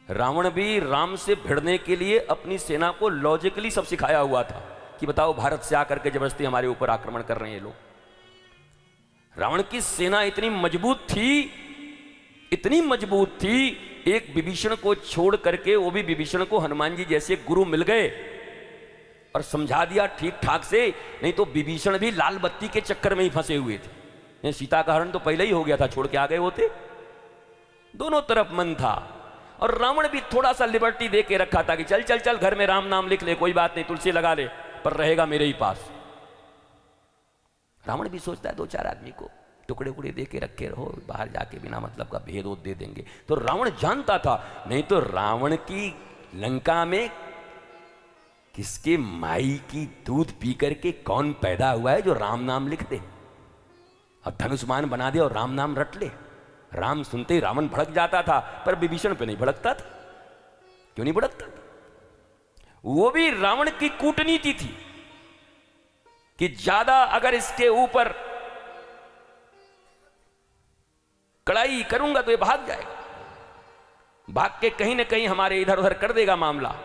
रावण भी राम से भिड़ने के लिए अपनी सेना को लॉजिकली सब सिखाया हुआ था कि बताओ भारत से आकर के जबरदस्ती हमारे ऊपर आक्रमण कर रहे हैं ये लोग। रावण की सेना इतनी मजबूत थी, एक विभीषण को छोड़ करके, वो भी विभीषण को हनुमान जी जैसे गुरु मिल गए और समझा दिया ठीक ठाक से, नहीं तो विभीषण भी लाल बत्ती के चक्कर में ही फंसे हुए थे। सीता का हरण तो पहले ही हो गया था, छोड़ के आ गए होते। दोनों तरफ मन था, और रावण भी थोड़ा सा लिबर्टी दे के रखा था कि चल चल चल घर में राम नाम लिख ले, कोई बात नहीं, तुलसी लगा ले, पर रहेगा मेरे ही पास। रावण भी सोचता है दो चार आदमी को टुकड़े उकड़े दे के रखे रहो, बाहर जाके बिना मतलब का भेद दे देंगे। तो रावण जानता था, नहीं तो रावण की लंका में किसके माई की दूध पी करके कौन पैदा हुआ है जो राम नाम लिख दे और धनुष्मान बना दे और राम नाम रट ले। राम सुनते ही रावण भड़क जाता था, पर विभीषण पे नहीं भड़कता था। क्यों नहीं भड़कता था? वो भी रावण की कूटनीति थी कि ज्यादा अगर इसके ऊपर कड़ाई करूंगा तो ये भाग जाएगा, भाग के कहीं ना कहीं हमारे इधर उधर कर देगा मामला।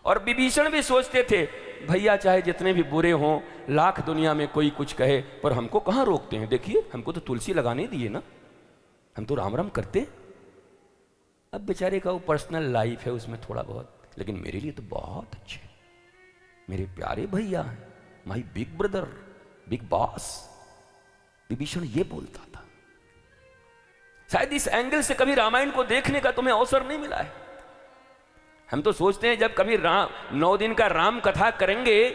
और विभीषण भी सोचते थे भैया चाहे जितने भी बुरे हों, लाख दुनिया में कोई कुछ कहे, पर हमको कहां रोकते हैं। देखिए हमको तो तुलसी लगाने दिए ना, हम तो राम राम करते। अब बेचारे का वो पर्सनल लाइफ है, उसमें थोड़ा बहुत, लेकिन मेरे लिए तो बहुत अच्छे, मेरे प्यारे भैया हैं, माई big brother, big boss. Vibhishan ये बोलता था। शायद इस एंगल से कभी रामायण को देखने का तुम्हें अवसर नहीं मिला है। हम तो सोचते हैं जब कभी 9 दिन का राम कथा करेंगे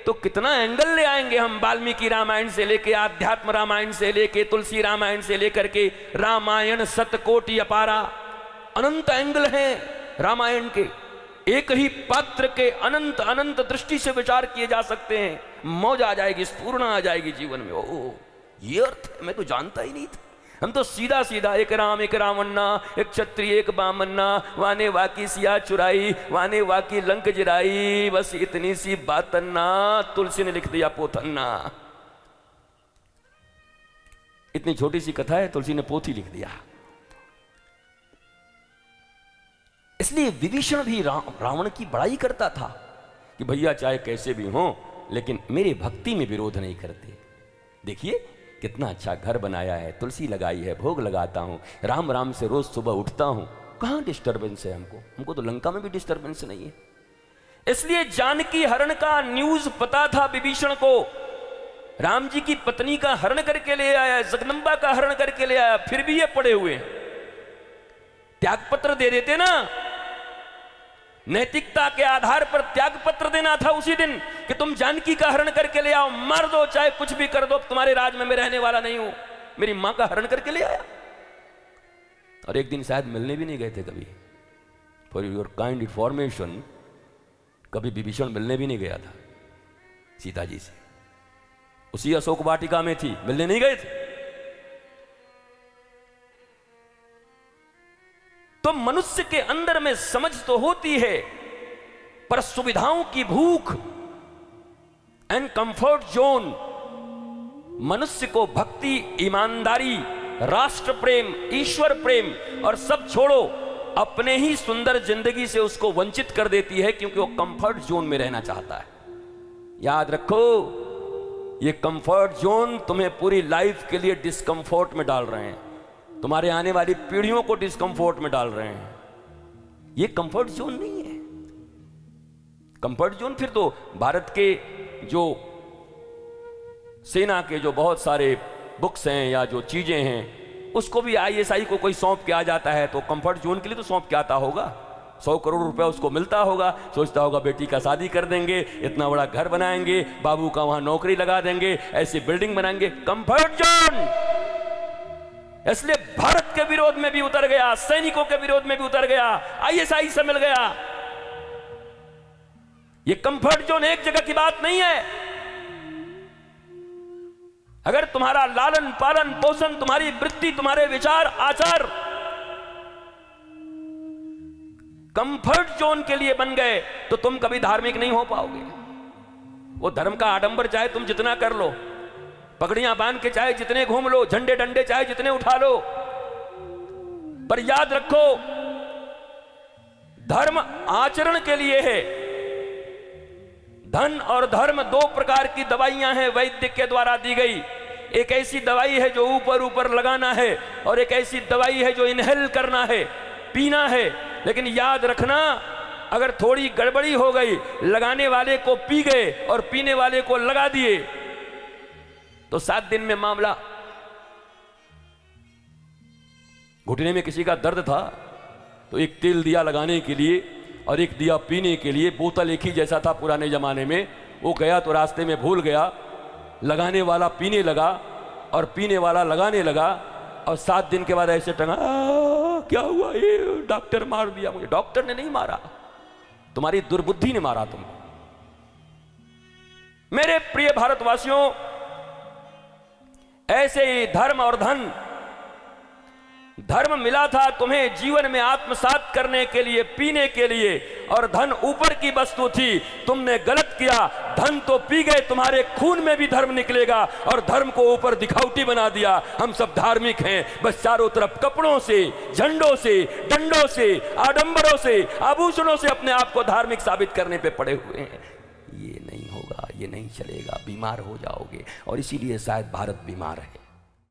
तो कितना एंगल ले आएंगे हम, वाल्मीकि रामायण से लेके, आध्यात्म रामायण से लेके, तुलसी रामायण से लेकर के रामायण शतकोटि अपारा, अनंत एंगल हैं रामायण के। एक ही पात्र के अनंत अनंत दृष्टि से विचार किए जा सकते हैं। मौज आ जाएगी, स्फूर्णा आ जाएगी जीवन में। ओह ये अर्थ है, मैं तो जानता ही नहीं था। हम तो सीधा सीधा एक राम एक रावन्ना, एक क्षत्रिय एक बामन्ना, वाने वाकी सिया चुराई, वाने वाकी लंक जिराई, बस इतनी सी बातन्ना, तुलसी ने लिख दिया पोथन्ना। इतनी छोटी सी कथा है, तुलसी ने पोथी लिख दिया। इसलिए विभीषण भी रावण की बड़ाई करता था कि भैया चाहे कैसे भी हो, लेकिन मेरे भक्ति में विरोध नहीं करते। देखिए कितना अच्छा घर बनाया है, तुलसी लगाई है, भोग लगाता हूं, राम राम से रोज सुबह उठता हूं, कहां डिस्टर्बेंस है हमको तो लंका में भी डिस्टर्बेंस नहीं है। इसलिए जानकी हरण का न्यूज पता था विभीषण को। राम जी की पत्नी का हरण करके ले आया, जगदम्बा का हरण करके ले आया, फिर भी ये पड़े हुए हैं। त्यागपत्र दे देते ना, नैतिकता के आधार पर त्यागपत्र देना था उसी दिन कि तुम जानकी का हरण करके ले आओ, मार दो, चाहे कुछ भी कर दो, तुम्हारे राज में मैं रहने वाला नहीं हूं। मेरी मां का हरण करके ले आया, और एक दिन शायद मिलने भी नहीं गए थे कभी। फॉर योर काइंड इंफॉर्मेशन, कभी विभीषण मिलने भी नहीं गया था सीता जी से। उसी अशोक वाटिका में थी, मिलने नहीं गए थे। तो मनुष्य के अंदर में समझ तो होती है, पर सुविधाओं की भूख एंड कंफर्ट जोन मनुष्य को भक्ति, ईमानदारी, राष्ट्र प्रेम, ईश्वर प्रेम और सब छोड़ो, अपने ही सुंदर जिंदगी से उसको वंचित कर देती है, क्योंकि वो कंफर्ट जोन में रहना चाहता है। याद रखो, ये कंफर्ट जोन तुम्हें पूरी लाइफ के लिए डिस्कंफर्ट में डाल रहे हैं, तुम्हारे आने वाली पीढ़ियों को डिस्कंफर्ट में डाल रहे हैं। ये कंफर्ट जोन नहीं है। कंफर्ट जोन फिर तो भारत के जो सेना के जो बहुत सारे बुक्स हैं या जो चीजें हैं, उसको भी ISI को कोई सौंप के आ जाता है, तो कंफर्ट जोन के लिए तो सौंप के आता होगा। 100 करोड़ रुपया उसको मिलता होगा, सोचता होगा बेटी का शादी कर देंगे, इतना बड़ा घर बनाएंगे, बाबू का वहां नौकरी लगा देंगे, ऐसी बिल्डिंग बनाएंगे। Comfort zone. इसलिए भारत के विरोध में भी उतर गया, सैनिकों के विरोध में भी उतर गया, ISI से मिल गया। ये कंफर्ट जोन एक जगह की बात नहीं है। अगर तुम्हारा लालन पालन पोषण, तुम्हारी वृत्ति, तुम्हारे विचार आचार कंफर्ट जोन के लिए बन गए, तो तुम कभी धार्मिक नहीं हो पाओगे। वो धर्म का आडंबर चाहे तुम जितना कर लो, पगड़ियां बांध के चाहे जितने घूम लो, झंडे डंडे चाहे जितने उठा लो, पर याद रखो धर्म आचरण के लिए है। धन और धर्म दो प्रकार की दवाइयां हैं वैद्य के द्वारा दी गई। एक ऐसी दवाई है जो ऊपर ऊपर लगाना है और एक ऐसी दवाई है जो इनहेल करना है, पीना है। लेकिन याद रखना, अगर थोड़ी गड़बड़ी हो गई, लगाने वाले को पी गए और पीने वाले को लगा दिए, तो 7 दिन में मामला। घुटने में किसी का दर्द था तो एक तेल दिया लगाने के लिए और एक दिया पीने के लिए। बोतल एक ही जैसा था पुराने जमाने में। वो गया तो रास्ते में भूल गया, लगाने वाला पीने लगा और पीने वाला लगाने लगा और 7 दिन के बाद ऐसे टंगा, क्या हुआ, ये डॉक्टर मार दिया मुझे। डॉक्टर ने नहीं मारा, तुम्हारी दुर्बुद्धि ने मारा तुमको। मेरे प्रिय भारतवासियों, ऐसे ही धर्म और धन, धर्म मिला था तुम्हें जीवन में आत्मसात करने के लिए, पीने के लिए, और धन ऊपर की वस्तु थी। तुमने गलत किया, धन तो पी गए, तुम्हारे खून में भी धर्म निकलेगा और धर्म को ऊपर दिखावटी बना दिया। हम सब धार्मिक हैं, बस चारों तरफ कपड़ों से, झंडों से, डंडों से, आडंबरों से, आभूषणों से अपने आप को धार्मिक साबित करने पे पड़े हुए हैं। ये नहीं होगा, ये नहीं चलेगा, बीमार हो जाओगे। और इसीलिए शायद भारत बीमार है।